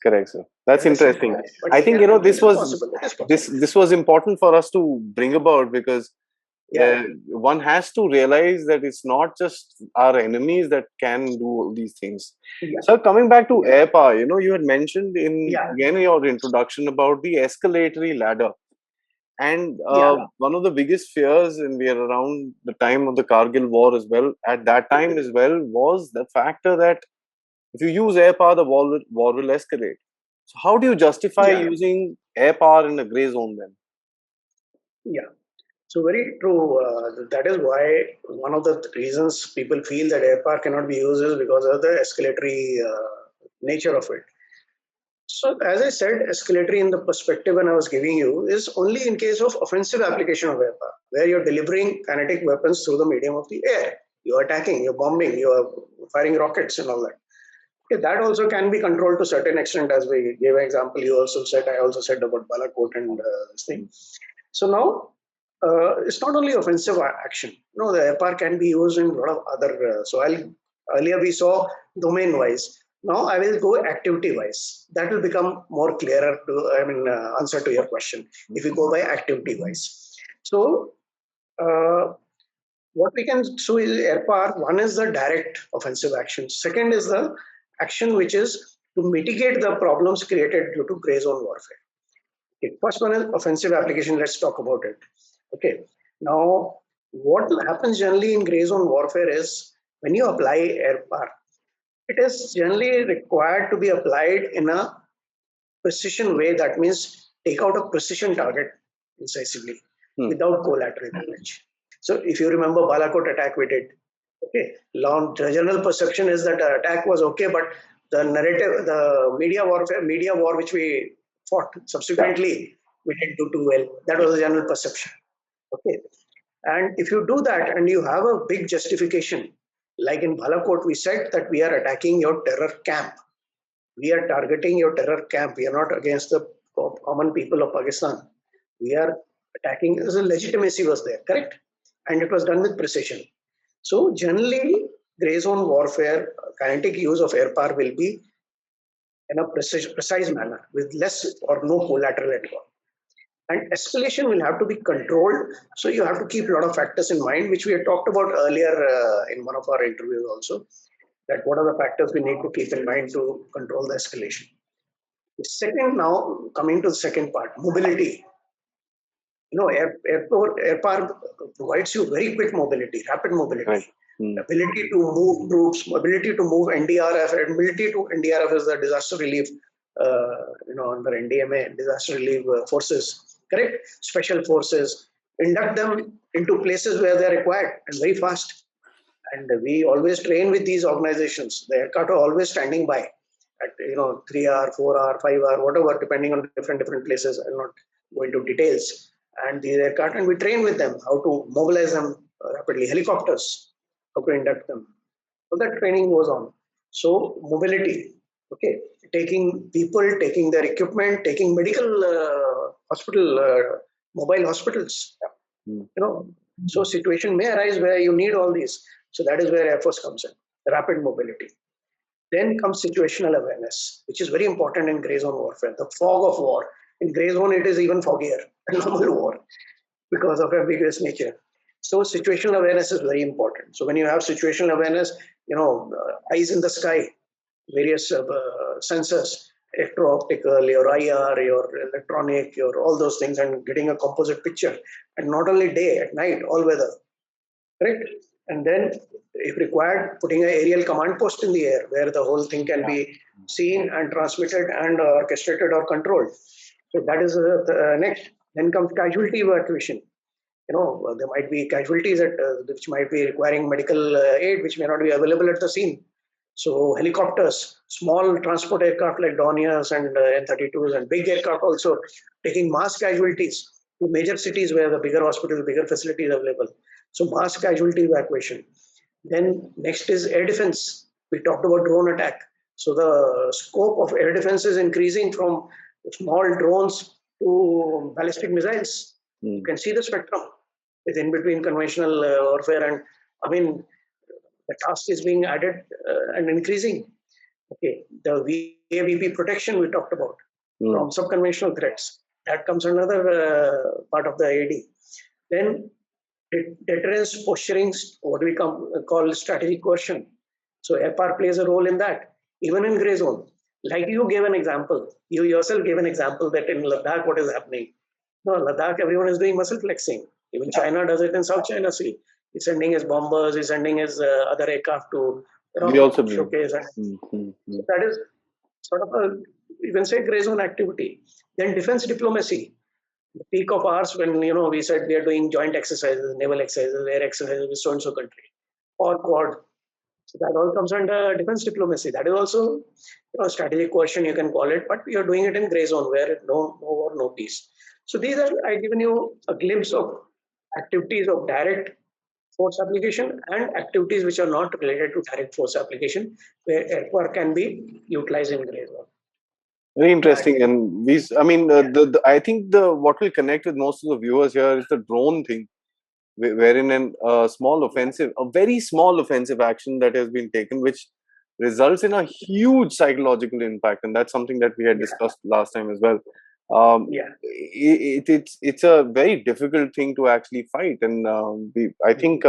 Correct, sir. That's interesting. I think this was important for us to bring about because one has to realize that it's not just our enemies that can do these things. So coming back to air power, you had mentioned again in your introduction about the escalatory ladder. And one of the biggest fears, and we are around the time of the Kargil war as well, at that time as well, was the factor that if you use air power, the war will escalate. So how do you justify using air power in a gray zone then? Yeah. So very true. That is why one of the reasons people feel that air power cannot be used is because of the escalatory nature of it. So as I said, escalatory in the perspective when I was giving you is only in case of offensive application of air power, where you're delivering kinetic weapons through the medium of the air. You're attacking, you're bombing, you're firing rockets and all that. Okay, that also can be controlled to a certain extent, as we gave an example. You also said, I also said about Balakot and this thing. So now it's not only offensive action. No, the air power can be used in a lot of other. Earlier we saw domain wise. Now I will go activity wise. That will become more clearer to, answer to your question. If you go by activity wise. So what we can do is air power. One is the direct offensive action. Second is the action which is to mitigate the problems created due to gray zone warfare. Okay. First one is offensive application. Let's talk about it. Okay. Now, what happens generally in gray zone warfare is when you apply air power, it is generally required to be applied in a precision way. That means take out a precision target incisively without collateral damage. So if you remember Balakot attack we did, okay, the general perception is that the attack was okay, but the narrative, the media war which we fought subsequently, we didn't do too well. That was the general perception. Okay. And if you do that and you have a big justification, Like in Balakot, we said that we are attacking your terror camp. We are targeting your terror camp. We are not against the common people of Pakistan. We are attacking. The legitimacy was there, correct? And it was done with precision. So generally, grey zone warfare, kinetic use of air power will be in a precise manner with less or no collateral at all. And escalation will have to be controlled. So you have to keep a lot of factors in mind, which we had talked about earlier in one of our interviews also, that what are the factors we need to keep in mind to control the escalation. The second, now coming to the second part, mobility. Air power provides you very quick mobility, rapid mobility. Right. Ability to move troops, ability to move NDRF, ability to NDRF is the disaster relief, under NDMA, disaster relief forces, correct? Special forces, induct them into places where they're required and very fast. And we always train with these organizations. The aircraft are always standing by at 3 hour, 4 hour, 5 hour, whatever, depending on different places. I'll not go into details. And these aircraft, and we train with them how to mobilize them rapidly. Helicopters, how to induct them. So that training goes on. So mobility, okay, taking people, taking their equipment, taking medical mobile hospitals. So situation may arise where you need all these. So that is where Air Force comes in, rapid mobility. Then comes situational awareness, which is very important in grey zone warfare. The fog of war. In grey zone, it is even foggier than normal war because of ambiguous nature. So situational awareness is very important. So when you have situational awareness, eyes in the sky, various sensors, electro-optical, your IR, your electronic, your all those things, and getting a composite picture. And not only day, at night, all weather. Correct? And then, if required, putting an aerial command post in the air where the whole thing can be seen and transmitted and orchestrated or controlled. So that is the next. Then comes casualty evacuation. There might be casualties which might be requiring medical aid, which may not be available at the scene. So helicopters, small transport aircraft like Dorniers and N-32s, and big aircraft also taking mass casualties to major cities where the bigger hospitals, bigger facilities are available. So mass casualty evacuation. Then next is air defense. We talked about drone attack. So the scope of air defense is increasing from small drones to ballistic missiles. You can see the spectrum. It's in between conventional warfare, and the task is being added and increasing. Okay, the VAVP protection we talked about from subconventional threats. That comes another part of the AD. Then deterrence, posturing, what we call strategic coercion. So air power plays a role in that, even in grey zone. Like you gave an example, you yourself gave an example that in Ladakh, what is happening? No, Ladakh, everyone is doing muscle flexing. Even China does it in South China Sea. He's sending his bombers, he's sending his other aircraft to showcase. So that is sort of you can say grey zone activity. Then defense diplomacy. The peak of ours when we said we are doing joint exercises, naval exercises, air exercises with so and so country or Quad. So that all comes under defense diplomacy. That is also strategic coercion, you can call it, but we are doing it in grey zone where no war, no peace. So these are, I've given you a glimpse of activities of direct force application and activities which are not related to direct force application, where air power can be utilized in grey zone. Very interesting, and I think what will connect with most of the viewers here is the drone thing, wherein a very small offensive action that has been taken, which results in a huge psychological impact, and that's something that we had discussed last time as well. It's a very difficult thing to actually fight, and I think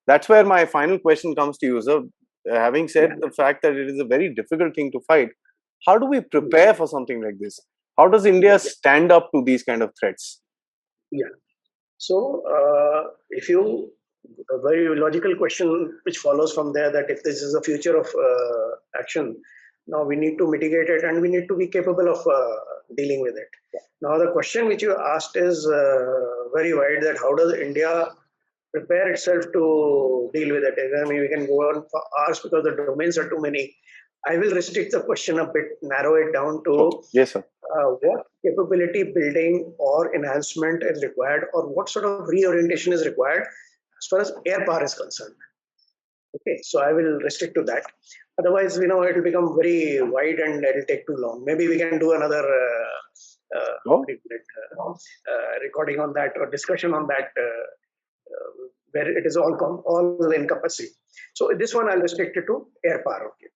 that's where my final question comes to you, sir. Having said the fact that it is a very difficult thing to fight, how do we prepare for something like this? How does India stand up to these kind of threats? So, a very logical question which follows from there, that if this is a future of action, now we need to mitigate it and we need to be capable of dealing with it. Now, the question which you asked is very wide, that how does India prepare itself to deal with it? I mean, we can go on for hours because the domains are too many. I will restrict the question a bit, narrow it down to yes, sir. What capability building or enhancement is required, or what sort of reorientation is required as far as air power is concerned. Okay, so I will restrict to that. Otherwise, it will become very wide and it will take too long. Maybe we can do another Oh, recording on that or discussion on that where it is all encompassing. So this one I'll restrict it to air power. Okay.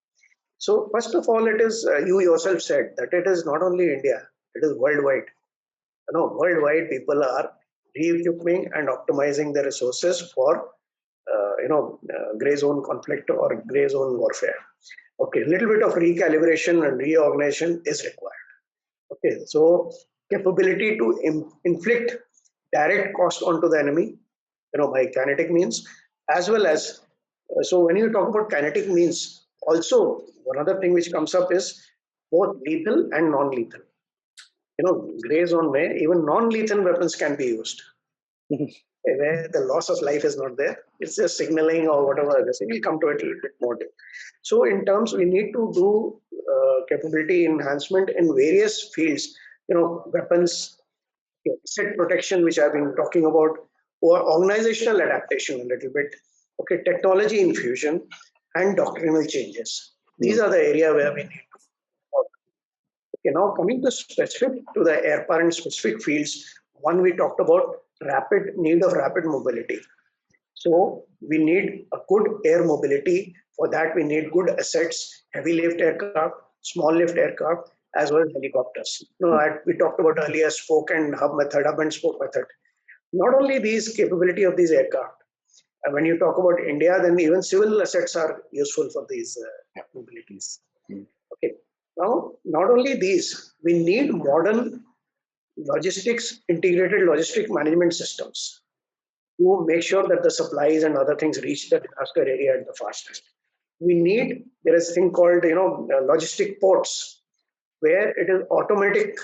So first of all, it is you yourself said that it is not only India; it is worldwide. Worldwide people are re-equipping and optimizing the resources for gray zone conflict or gray zone warfare. Okay, a little bit of recalibration and reorganization is required. Okay, so capability to inflict direct cost onto the enemy, by kinetic means, as well as so when you talk about kinetic means, also one other thing which comes up is both lethal and non-lethal. Gray zone may even non-lethal weapons can be used where the loss of life is not there. It's just signaling or whatever. We'll come to it a little bit more. So in terms, we need to do capability enhancement in various fields. Weapons, asset protection, which I've been talking about, or organizational adaptation a little bit. Okay, technology infusion and doctrinal changes. These are the area where we need to work. Okay, now coming to specific to the air power and specific fields, one we talked about need of rapid mobility. So we need a good air mobility. For that, we need good assets, heavy lift aircraft, small lift aircraft, as well as helicopters. We talked about earlier spoke and hub method, hub and spoke method. Not only these capability of these aircraft. When you talk about India, then even civil assets are useful for these mobilities. Okay. Now, not only these, we need modern integrated logistic management systems to make sure that the supplies and other things reach the disaster area at the fastest. There is a thing called, logistic ports, where it is automated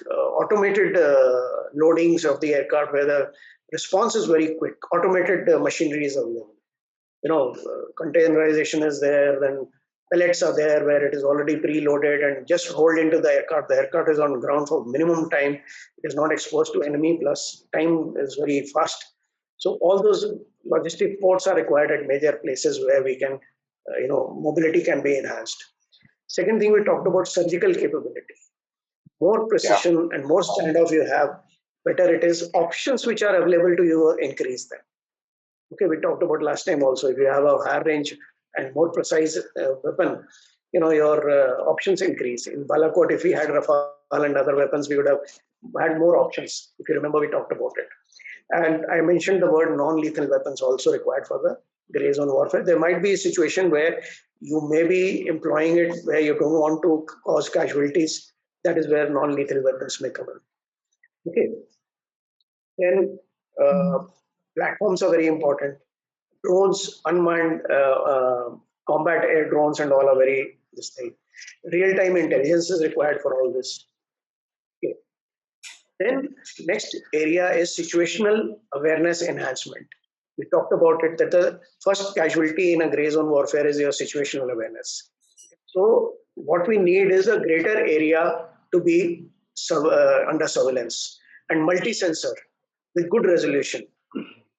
loadings of the aircraft, where the response is very quick. Automated machinery is available. Containerization is there, then pellets are there where it is already preloaded and just rolled into the aircraft. The aircraft is on ground for minimum time. It is not exposed to enemy, plus time is very fast. So all those logistic ports are required at major places where we can, mobility can be enhanced. Second thing, we talked about surgical capability. More precision and more standoff you have, better it is. Options which are available to you increase them. Okay, we talked about last time also. If you have a higher range and more precise weapon, your options increase. In Balakot, if we had Rafale and other weapons, we would have had more options. If you remember, we talked about it. And I mentioned the word non-lethal weapons also required for the gray zone warfare. There might be a situation where you may be employing it where you don't want to cause casualties. That is where non-lethal weapons may come in. Okay. Then platforms are very important. Drones, unmanned combat air drones and all are very this thing. Real-time intelligence is required for all this. Okay. Then next area is situational awareness enhancement. We talked about it that the first casualty in a gray zone warfare is your situational awareness. So what we need is a greater area to be under surveillance and multi-sensor with good resolution.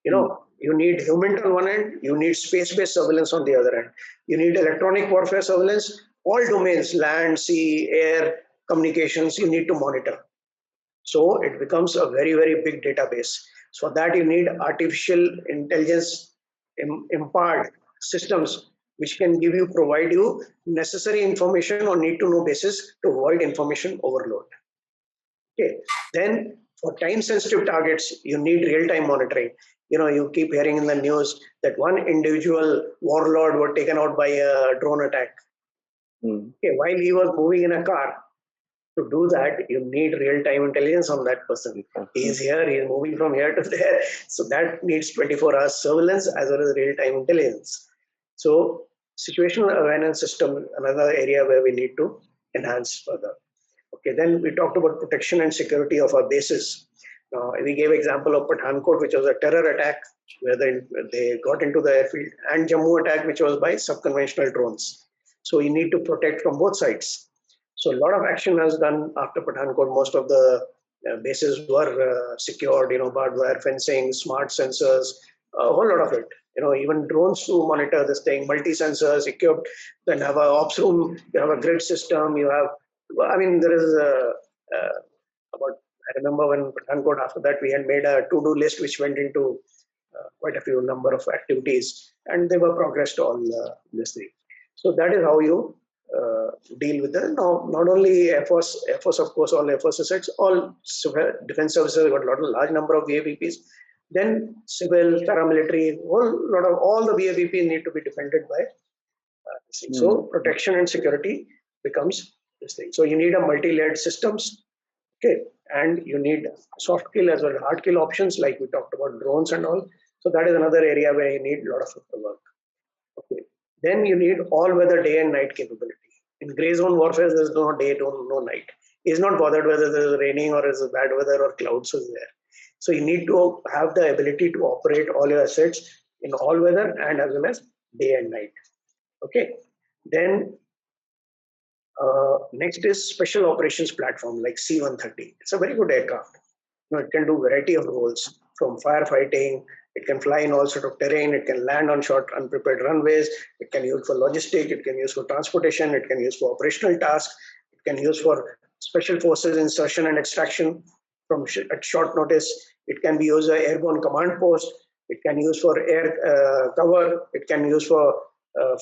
You need human on one end, you need space-based surveillance on the other end. You need electronic warfare surveillance, all domains, land, sea, air, communications, you need to monitor. So it becomes a very, very big database. So for that, you need artificial intelligence empowered systems which can provide you necessary information on need to know basis to avoid information overload. Okay. Then for time sensitive targets, you need real time monitoring. You keep hearing in the news that one individual warlord was taken out by a drone attack. Okay, while he was moving in a car, to do that, you need real-time intelligence on that person. He is here, he is moving from here to there. So that needs 24 hours surveillance as well as real-time intelligence. So situational awareness system, another area where we need to enhance further. Okay, then we talked about protection and security of our bases. We gave example of Pathankot, which was a terror attack where they got into the airfield, and Jammu attack, which was by subconventional drones. So you need to protect from both sides. So a lot of action has done after Pathankot. Most of the bases were secured, barbed wire fencing, smart sensors, a whole lot of it. even drones to monitor this thing, multi-sensors equipped, then have a ops room, you have a grid system, you have, there is about, I remember when Pradhan Code, after that, we had made a to-do list which went into quite a few number of activities, and they were progressed on this thing. So that is how you deal with that. Now, not only Air Force, of course, all Air Force assets, all defense services have got a large number of VAVPs. Then civil, paramilitary, all the VAVPs need to be defended by this thing. So protection and security becomes this thing. So you need a multi-layered systems, okay, and you need soft kill as well as hard kill options, like we talked about drones and all. So that is another area where you need a lot of work. Okay. Then you need all-weather day and night capability. In gray zone warfare, there's no day, no night. He's not bothered whether there's raining or is bad weather or clouds is there. So you need to have the ability to operate all your assets in all weather and as well as day and night. Okay. Then next is special operations platform like C-130. It's a very good aircraft. It can do variety of roles, from firefighting. It can fly in all sort of terrain. It can land on short, unprepared runways. It can use for logistics. It can use for transportation. It can use for operational tasks. It can use for special forces insertion and extraction at short notice. It can be used as an airborne command post. It can use for air cover. It can use for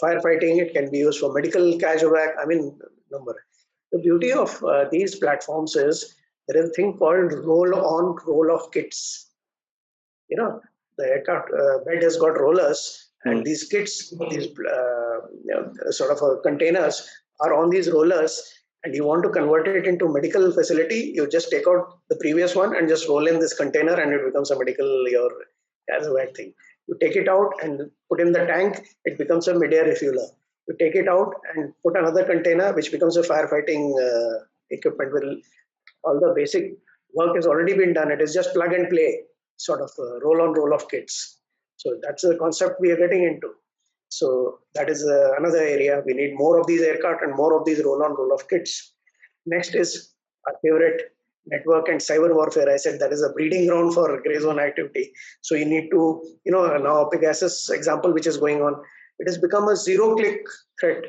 firefighting. It can be used for medical casualty. Number. The beauty of these platforms is there is a thing called roll-on, roll-off kits. The aircraft bed has got rollers, and these kits, these sort of containers are on these rollers, and you want to convert it into medical facility, you just take out the previous one and just roll in this container, and it becomes a medical casualty thing. You take it out and put in the tank, it becomes a mid-air refueler. You take it out and put another container, which becomes a firefighting equipment. All the basic work has already been done. It is just plug and play, sort of roll-on, roll-off kits. So that's the concept we are getting into. So that is another area. We need more of these aircraft and more of these roll-on, roll-off kits. Next is our favorite, network and cyber warfare. I said that is a breeding ground for gray zone activity. So you need to, now Pegasus example which is going on, it has become a zero-click threat.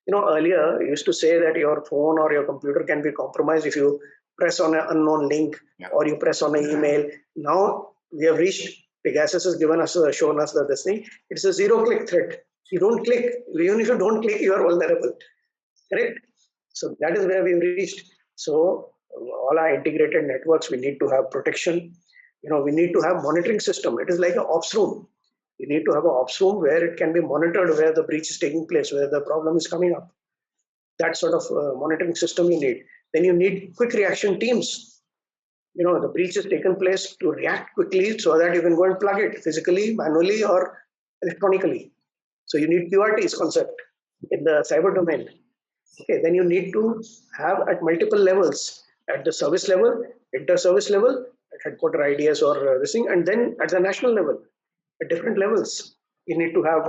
Earlier you used to say that your phone or your computer can be compromised if you press on an unknown link or you press on an email. Now we have reached, Pegasus has shown us that this thing, it's a zero-click threat. You don't click. Even if you don't click, you are vulnerable. Correct? So that is where we've reached. So all our integrated networks, we need to have protection. We need to have monitoring system. It is like an ops room. You need to have an ops room where it can be monitored, where the breach is taking place, where the problem is coming up. That sort of monitoring system you need. Then you need quick reaction teams. The breach has taken place, to react quickly so that you can go and plug it physically, manually, or electronically. So you need QRT's concept in the cyber domain. Okay, then you need to have at multiple levels, at the service level, inter-service level, at headquarter IDS or this thing, and then at the national level, at different levels. You need to have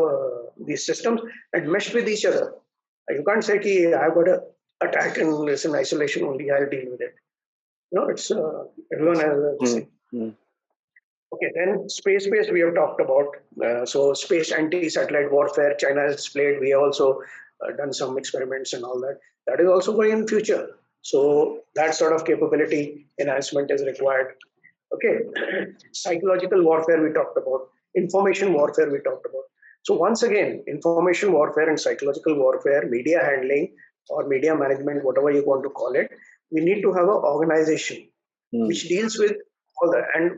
these systems and mesh with each other. You can't say, I've got an attack and it's in isolation only, I'll deal with it. It's everyone has this thing. Okay, then space-based we have talked about. So space anti-satellite warfare, China has displayed. We have also done some experiments and all that. That is also going in future. So that sort of capability enhancement is required. Okay, psychological warfare we talked about. Information warfare we talked about. So once again, information warfare and psychological warfare, media handling or media management, whatever you want to call it, we need to have an organization which deals with all that. And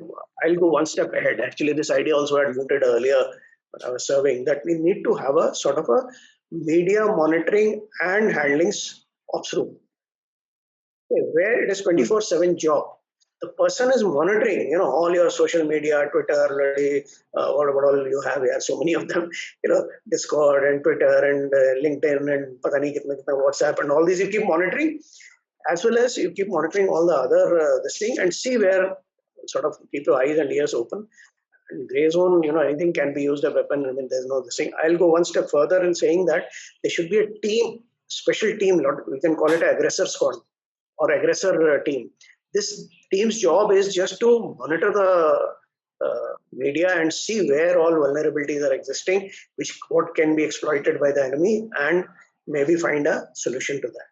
I'll go one step ahead. Actually, this idea also had mooted earlier when I was serving, that we need to have a sort of a media monitoring and handling ops room, where it is 24/7 job. The person is monitoring, all your social media, Twitter, what all you have. You have so many of them, Discord and Twitter and LinkedIn and WhatsApp and all these. You keep monitoring, as well as you keep monitoring all the other this thing, and see where sort of keep your eyes and ears open. And gray zone, anything can be used as a weapon. There's no this thing. I'll go one step further in saying that there should be a team, special team. We can call it an aggressor squad or aggressor team. This team's job is just to monitor the media and see where all vulnerabilities are existing, what can be exploited by the enemy, and maybe find a solution to that.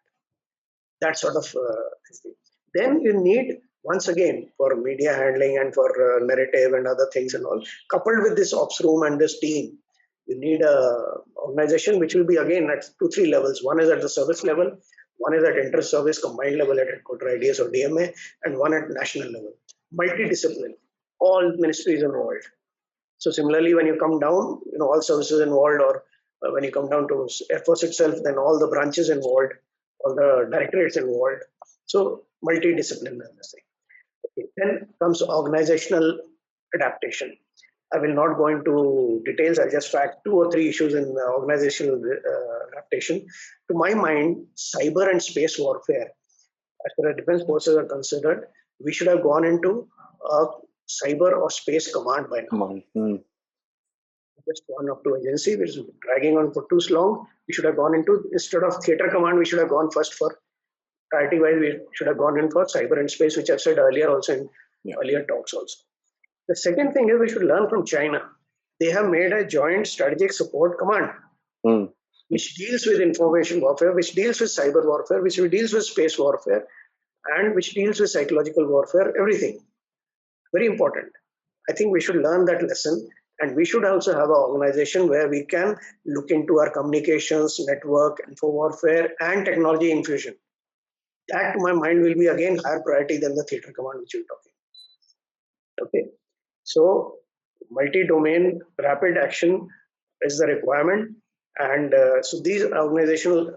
That sort of thing. Then you need, once again, for media handling and for narrative and other things and all, coupled with this ops room and this team, you need a organization which will be again at 2-3 levels. One is at the service level, one is at inter-service combined level at headquarter IDS or DMA, and one at national level. Multidiscipline, all ministries involved. So similarly, when you come down, all services involved, or when you come down to Air Force itself, then all the branches involved, all the directorates involved. So multidisciplinary thing. Okay. Then comes organizational adaptation. I will not go into details. I'll just fact 2 or 3 issues in organizational adaptation. To my mind, cyber and space warfare, as far as defense forces are considered, we should have gone into a cyber or space command by now. Just one or two agency which is dragging on for too long. We should have gone into, instead of theater command, we should have gone first for priority wise, we should have gone in for cyber and space, which I've said earlier also in earlier talks also. The second thing is we should learn from China. They have made a joint strategic support command, which deals with information warfare, which deals with cyber warfare, which deals with space warfare, and which deals with psychological warfare, everything. Very important. I think we should learn that lesson, and we should also have an organization where we can look into our communications, network, info warfare, and technology infusion. That, to my mind, will be again higher priority than the theater command which you're talking. Okay, so multi-domain rapid action is the requirement, and so these organizational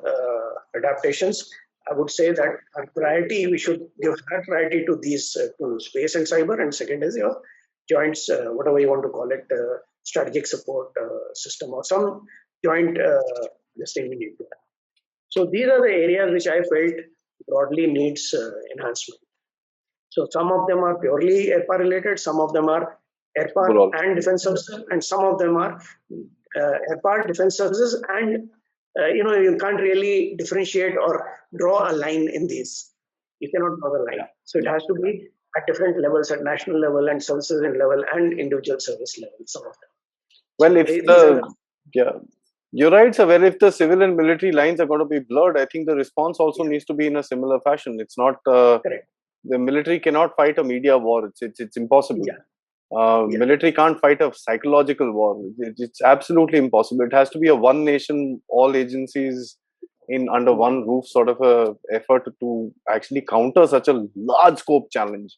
adaptations, I would say that our priority, we should give higher priority to these to space and cyber, and second is your joints, whatever you want to call it, strategic support system or some joint this thing we need to have. So these are the areas which I felt broadly needs enhancement. So some of them are purely AirPar related, some of them are AirPar and defense services, and some of them are AirPar, defense services, and you can't really differentiate or draw a line in these. You cannot draw the line. So it has to be at different levels, at national level and services level and individual service level, some of them. Well, you're right, sir. Well, if the civil and military lines are going to be blurred, I think the response also needs to be in a similar fashion. It's not correct. The military cannot fight a media war. It's impossible. Military can't fight a psychological war. It's absolutely impossible. It has to be a one nation, all agencies in under one roof sort of a effort to actually counter such a large scope challenge.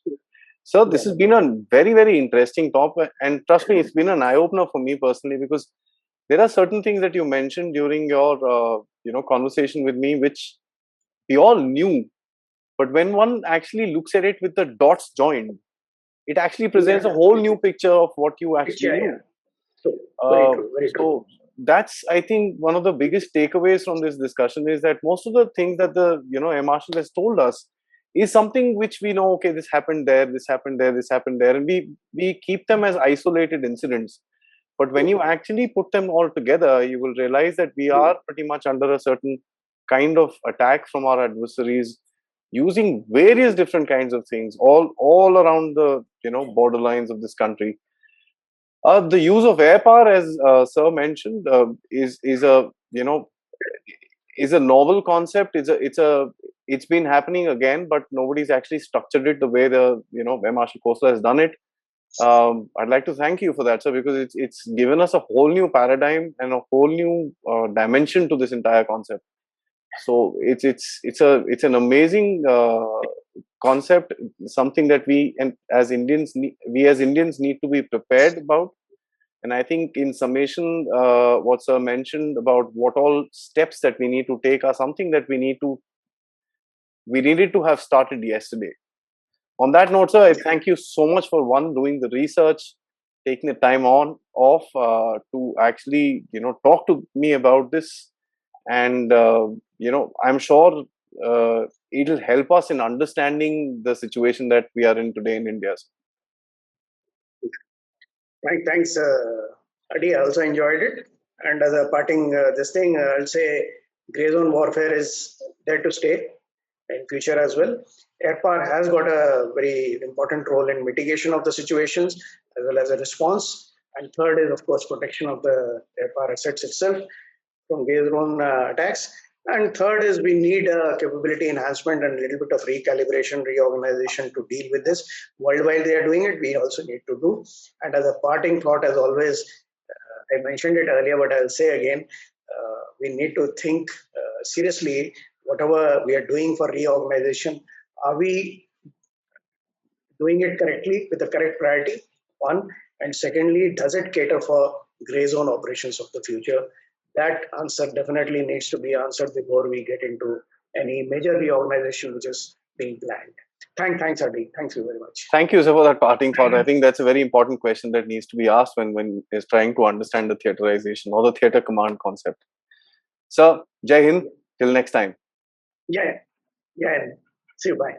So this has been a very, very interesting topic, and trust me, it's been an eye opener for me personally, because there are certain things that you mentioned during your conversation with me which we all knew, but when one actually looks at it with the dots joined, it actually presents a whole new picture of what you actually knew. Very true. That's, I think, one of the biggest takeaways from this discussion is that most of the things that the Air Marshal has told us is something which we know, okay, this happened there, this happened there, this happened there, and we keep them as isolated incidents. But when you actually put them all together, you will realize that we are pretty much under a certain kind of attack from our adversaries, using various different kinds of things all around the borderlines of this country. The use of air power, as Sir mentioned, is a novel concept. It's been happening again, but nobody's actually structured it the way the Air Marshal Khosla has done it. I'd like to thank you for that, sir, because it's given us a whole new paradigm and a whole new dimension to this entire concept. So it's an amazing concept, something that we as Indians need to be prepared about. And I think in summation, what Sir mentioned about what all steps that we need to take are something that we needed to have started yesterday. On that note, sir, I thank you so much for doing the research, taking the time off to actually talk to me about this, and I'm sure it'll help us in understanding the situation that we are in today in India. Thanks, Aadi. I also enjoyed it. And as a parting I'll say gray zone warfare is there to stay. in future as well. AirPower has got a very important role in mitigation of the situations as well as a response. And third is, of course, protection of the AirPower assets itself from gay-zone attacks. And third is we need a capability enhancement and a little bit of recalibration, reorganization to deal with this. While they are doing it, we also need to do. And as a parting thought, as always, I mentioned it earlier, but I'll say again, we need to think seriously whatever we are doing for reorganization. Are we doing it correctly with the correct priority? One. And secondly, does it cater for gray zone operations of the future? That answer definitely needs to be answered before we get into any major reorganization which is being planned. Thanks, Adi. Thank you very much. Thank you, sir, for that parting thought. I think that's a very important question that needs to be asked when is trying to understand the theaterization or the theater command concept. Sir, Jai Hind. Till next time. Yeah. See you. Bye.